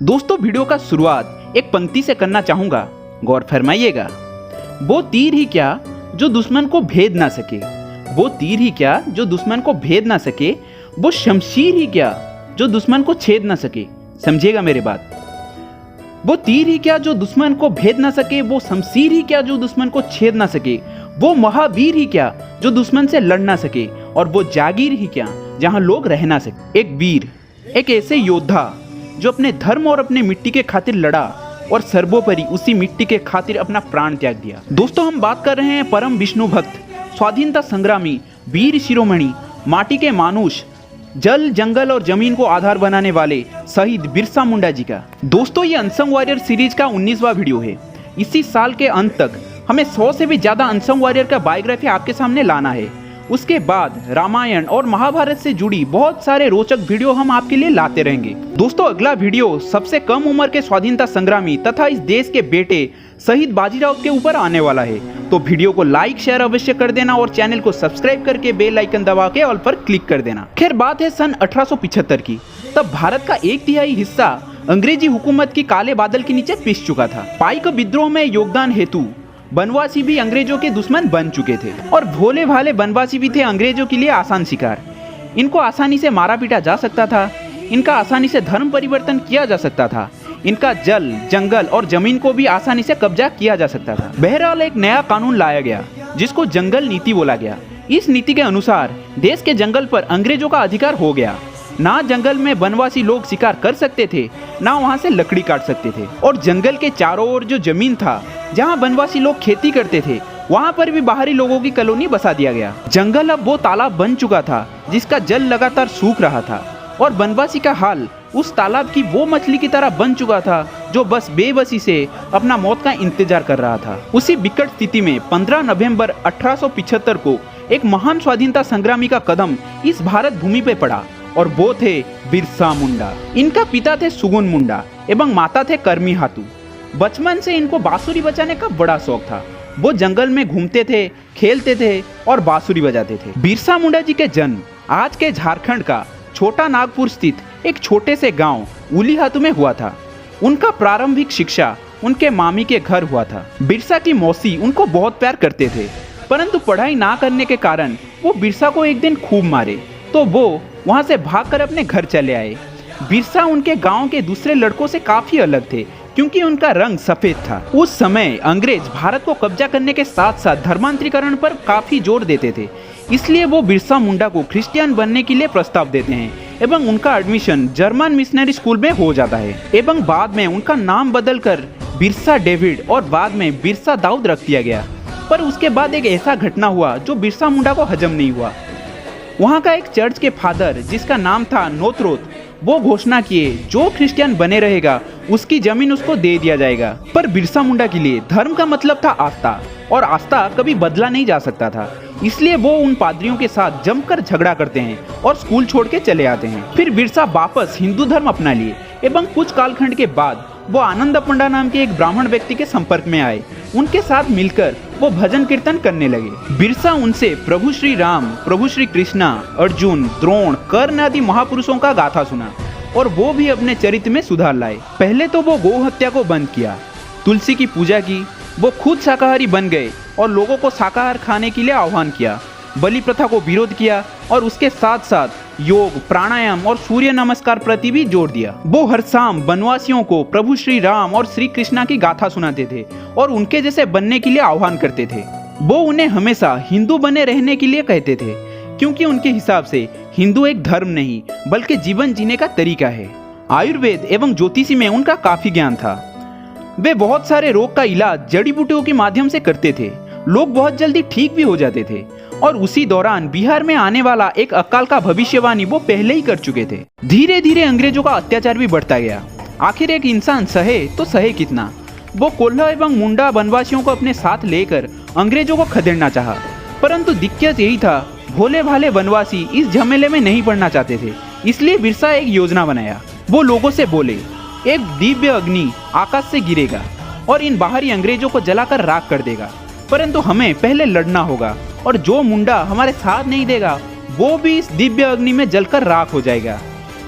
दोस्तों वीडियो का शुरुआत एक पंक्ति से करना चाहूंगा, गौर फरमाइएगा। वो तीर ही क्या जो दुश्मन को भेद ना सके, वो तीर ही क्या जो दुश्मन को भेद ना सके, वो शमशीर ही क्या जो दुश्मन को छेद ना सके। समझिएगा मेरी बात। वो तीर ही क्या जो दुश्मन को भेद ना सके, वो शमशीर ही क्या जो दुश्मन को छेद ना सके, वो महावीर ही क्या जो दुश्मन से लड़ ना सके, और वो जागीर ही क्या जहां लोग रह ना सके। एक वीर, एक ऐसे योद्धा जो अपने धर्म और अपने मिट्टी के खातिर लड़ा और सर्वोपरि उसी मिट्टी के खातिर अपना प्राण त्याग दिया। दोस्तों, हम बात कर रहे हैं परम विष्णु भक्त, स्वाधीनता संग्रामी, वीर शिरोमणि, माटी के मानुष, जल जंगल और जमीन को आधार बनाने वाले शहीद बिरसा मुंडा जी का। दोस्तों, ये अनसंग वॉरियर सीरीज का 19वां वीडियो है। इसी साल के अंत तक हमें 100 से भी ज्यादा अनसंग वॉरियर का बायोग्राफी आपके सामने लाना है। उसके बाद रामायण और महाभारत से जुड़ी बहुत सारे रोचक वीडियो हम आपके लिए लाते रहेंगे। दोस्तों, अगला वीडियो सबसे कम उम्र के स्वाधीनता संग्रामी तथा इस देश के बेटे शहीद बाजीराव के ऊपर आने वाला है। तो वीडियो को लाइक शेयर अवश्य कर देना और चैनल को सब्सक्राइब करके बेल आइकन दबा के ऑल पर क्लिक कर देना। खैर, बात है सन 1875 की। तब भारत का 1/3 हिस्सा अंग्रेजी हुकूमत की काले बादल के नीचे पिस चुका था। पाइक विद्रोह में योगदान हेतु बनवासी भी अंग्रेजों के दुश्मन बन चुके थे और भोले भाले बनवासी भी थे अंग्रेजों के लिए आसान शिकार। इनको आसानी से मारा पीटा जा सकता था, इनका आसानी से धर्म परिवर्तन किया जा सकता था, इनका जल जंगल और जमीन को भी आसानी से कब्जा किया जा सकता था। बहरहाल एक नया कानून लाया गया जिसको जंगल नीति बोला गया। इस नीति के अनुसार देश के जंगल पर अंग्रेजों का अधिकार हो गया। ना जंगल में बनवासी लोग शिकार कर सकते थे, ना वहां से लकड़ी काट सकते थे, और जंगल के चारों ओर जो जमीन था जहां बनवासी लोग खेती करते थे, वहां पर भी बाहरी लोगों की कॉलोनी बसा दिया गया। जंगल अब वो तालाब बन चुका था जिसका जल लगातार सूख रहा था, और बनवासी का हाल उस तालाब की वो मछली की तरह बन चुका था जो बस बेबसी से अपना मौत का इंतजार कर रहा था। उसी विकट स्थिति में 15 नवंबर 1875 को एक महान स्वाधीनता संग्रामी का कदम इस भारत भूमि पे पड़ा, और वो थे बिरसा मुंडा। इनका पिता थे सुगुन मुंडा एवं माता थे कर्मी हातू। बचपन से इनको बांसुरी बजाने का बड़ा शौक था। वो जंगल में घूमते थे, खेलते थे और बांसुरी बजाते थे। बिरसा मुंडा जी के जन्म आज के झारखंड का छोटा नागपुर स्थित एक छोटे से गांव उलीहातू में हुआ था। उनका प्रारंभिक शिक्षा उनके मामी के घर हुआ था। बिरसा की मौसी उनको बहुत प्यार करते थे, परंतु पढ़ाई ना करने के कारण वो बिरसा को एक दिन खूब मारे, तो वो वहां से भागकर अपने घर चले आए। बिरसा उनके गांव के दूसरे लड़कों से काफी अलग थे क्योंकि उनका रंग सफेद था। उस समय अंग्रेज भारत को कब्जा करने के साथ साथ धर्मांतरीकरण पर काफी जोर देते थे, इसलिए वो बिरसा मुंडा को क्रिश्चियन बनने के लिए प्रस्ताव देते हैं एवं उनका एडमिशन जर्मन मिशनरी स्कूल में हो जाता है, एवं बाद में उनका नाम बदलकर बिरसा डेविड और बाद में बिरसा दाऊद रख दिया गया। पर उसके बाद एक ऐसा घटना हुआ जो बिरसा मुंडा को हजम नहीं हुआ। वहाँ का एक चर्च के फादर जिसका नाम था नोत्रोत, वो घोषणा किए जो क्रिश्चियन बने रहेगा उसकी जमीन उसको दे दिया जाएगा। पर बिरसा मुंडा के लिए धर्म का मतलब था आस्था, और आस्था कभी बदला नहीं जा सकता था, इसलिए वो उन पादरियों के साथ जमकर झगड़ा करते हैं और स्कूल छोड़ के चले आते हैं। फिर बिरसा वापस हिंदू धर्म अपना लिए एवं कुछ कालखंड के बाद वो आनंद पंडा नाम के एक ब्राह्मण व्यक्ति के संपर्क में आए। उनके साथ मिलकर वो भजन कीर्तन करने लगे। बिरसा उनसे प्रभु श्री राम, प्रभु श्री कृष्णा, अर्जुन, द्रोण, कर्ण आदि महापुरुषों का गाथा सुना और वो भी अपने चरित्र में सुधार लाए। पहले तो वो गौ हत्या को बंद किया, तुलसी की पूजा की, वो खुद शाकाहारी बन गए और लोगों को शाकाहार खाने के लिए आह्वान किया, बलि प्रथा को विरोध किया और उसके साथ साथ योग, प्राणायाम और सूर्य नमस्कार प्रति भी जोर दिया। वो हर शाम बनवासियों को प्रभु श्री राम और श्री कृष्णा की गाथा सुनाते थे और उनके जैसे बनने के लिए आह्वान करते थे। वो उन्हें हमेशा हिंदू बने रहने के लिए कहते थे क्योंकि उनके हिसाब से हिंदू एक धर्म नहीं बल्कि जीवन जीने का तरीका है। आयुर्वेद एवं ज्योतिषी में उनका काफी ज्ञान था। वे बहुत सारे रोग का इलाज जड़ी बूटियों के माध्यम से करते थे। लोग बहुत जल्दी ठीक भी हो जाते थे, और उसी दौरान बिहार में आने वाला एक अकाल का भविष्यवाणी वो पहले ही कर चुके थे। धीरे धीरे अंग्रेजों का अत्याचार भी बढ़ता गया। आखिर एक इंसान सहे तो सहे कितना। वो कोल्हा एवं मुंडा बनवासियों को अपने साथ लेकर अंग्रेजों को खदेड़ना चाहा, परंतु दिक्कत यही था, भोले भाले बनवासी इस झमेले में नहीं पड़ना चाहते थे। इसलिए बिरसा एक योजना बनाया। वो लोगों से बोले, एक दिव्य अग्नि आकाश से गिरेगा और इन बाहरी अंग्रेजों को जलाकर राख कर देगा, परंतु हमें पहले लड़ना होगा, और जो मुंडा हमारे साथ नहीं देगा वो भी इस दिव्य अग्नि में जलकर राख हो जाएगा।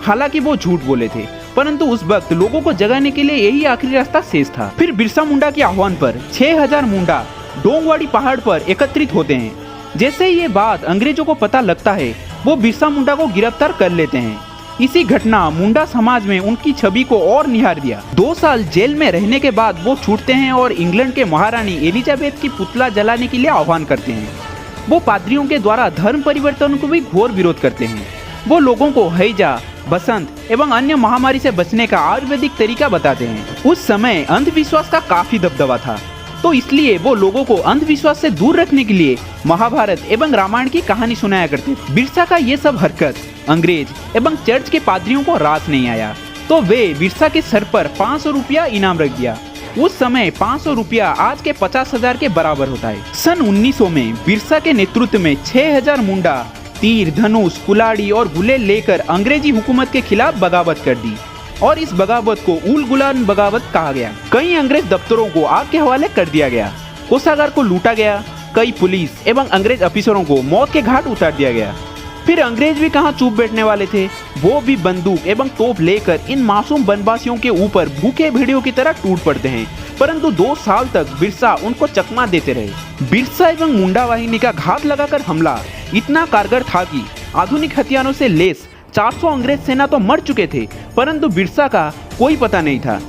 हालांकि वो झूठ बोले थे परंतु उस वक्त लोगों को जगाने के लिए यही आखिरी रास्ता शेष था। फिर बिरसा मुंडा के आह्वान पर 6000 मुंडा डोंगवाड़ी पहाड़ पर एकत्रित होते हैं। जैसे ही ये बात अंग्रेजों को पता लगता है, वो बिरसा मुंडा को गिरफ्तार कर लेते हैं। इसी घटना मुंडा समाज में उनकी छवि को और निहार दिया। 2 साल जेल में रहने के बाद वो छूटते हैं और इंग्लैंड के महारानी एलिजाबेथ की पुतला जलाने के लिए आह्वान करते हैं। वो पादरियों के द्वारा धर्म परिवर्तन को भी घोर विरोध करते हैं। वो लोगों को हैजा, बसंत एवं अन्य महामारी से बचने का आयुर्वेदिक तरीका बताते हैं। उस समय अंधविश्वास का काफी दबदबा था, तो इसलिए वो लोगों को अंधविश्वास से दूर रखने के लिए महाभारत एवं रामायण की कहानी सुनाया करते थे। बिरसा का ये सब हरकत अंग्रेज एवं चर्च के पादरियों को रास नहीं आया, तो वे बिरसा के सर पर 500 रुपया इनाम रख दिया। उस समय 500 रुपया आज के 50,000 के बराबर होता है। सन 1900 में बिरसा के नेतृत्व में 6000 मुंडा तीर, धनुष, कुलाड़ी और गुलेल लेकर अंग्रेजी हुकूमत के खिलाफ बगावत कर दी और इस बगावत को उल गुलान बगावत कहा गया। कई अंग्रेज दफ्तरों को आग के हवाले कर दिया गया, कोषागार को लूटा गया, कई पुलिस एवं अंग्रेज अफसरों को मौत के घाट उतार दिया गया। फिर अंग्रेज भी कहाँ चुप बैठने वाले थे, वो भी बंदूक एवं तोप लेकर इन मासूम बनवासियों के ऊपर भूखे भेड़ियों की तरह टूट पड़ते हैं। परंतु 2 साल तक बिरसा उनको चकमा देते रहे। बिरसा एवं मुंडा वाहिनी का घात लगाकर हमला इतना कारगर था कि आधुनिक हथियारों से लैस 400 अंग्रेज सेना तो मर चुके थे, परंतु बिरसा का कोई पता नहीं था।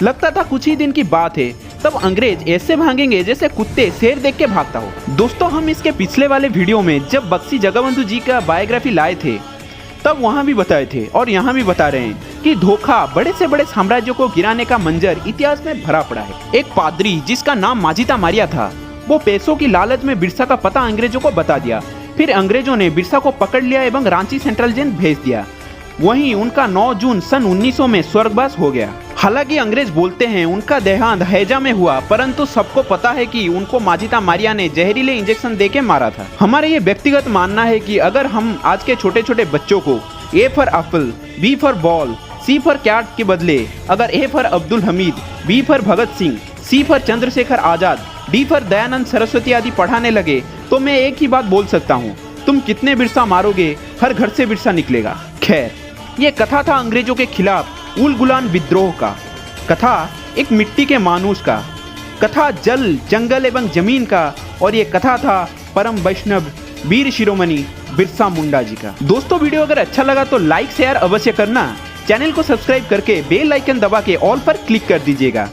लगता था कुछ ही दिन की बात है, तब अंग्रेज ऐसे भागेंगे जैसे कुत्ते शेर देख के भागता हो। दोस्तों, हम इसके पिछले वाले वीडियो में जब बक्सी जगबंधु जी का बायोग्राफी लाए थे, तब वहाँ भी बताए थे और यहाँ भी बता रहे हैं कि धोखा बड़े से बड़े साम्राज्यों को गिराने का मंजर इतिहास में भरा पड़ा है। एक पादरी जिसका नाम माजिता मारिया था, वो पैसों की लालच में बिरसा का पता अंग्रेजों को बता दिया। फिर अंग्रेजों ने बिरसा को पकड़ लिया एवं रांची सेंट्रल जेल भेज दिया। वहीं उनका 9 जून सन 1900 में स्वर्गवास हो गया। हालांकि अंग्रेज बोलते हैं उनका देहांत हैजा में हुआ, परंतु सबको पता है कि उनको माजिता मारिया ने जहरीले इंजेक्शन देके मारा था। हमारा ये व्यक्तिगत मानना है कि अगर हम आज के छोटे छोटे बच्चों को A for apple, B for ball, C for cat के बदले अगर A for Abdul Hamid, B for Bhagat Singh, C for Chandrashekhar Azad, D for Dayanand Saraswati आदि पढ़ाने लगे, तो मैं एक ही बात बोल सकता हूँ, तुम कितने बिरसा मारोगे, हर घर से बिरसा निकलेगा। खैर, ये कथा था अंग्रेजों के खिलाफ उल गुलान विद्रोह का, कथा एक मिट्टी के मानुष का, कथा जल, जंगल एवं जमीन का, और ये कथा था परम वैष्णव वीर शिरोमणि बिरसा मुंडा जी का। दोस्तों, वीडियो अगर अच्छा लगा तो लाइक शेयर अवश्य करना, चैनल को सब्सक्राइब करके बेल आइकन दबा के ऑल पर क्लिक कर दीजिएगा।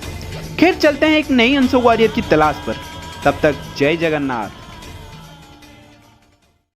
खैर, चलते हैं एक नई अनसो वॉरियर की तलाश पर। तब तक जय जगन्नाथ।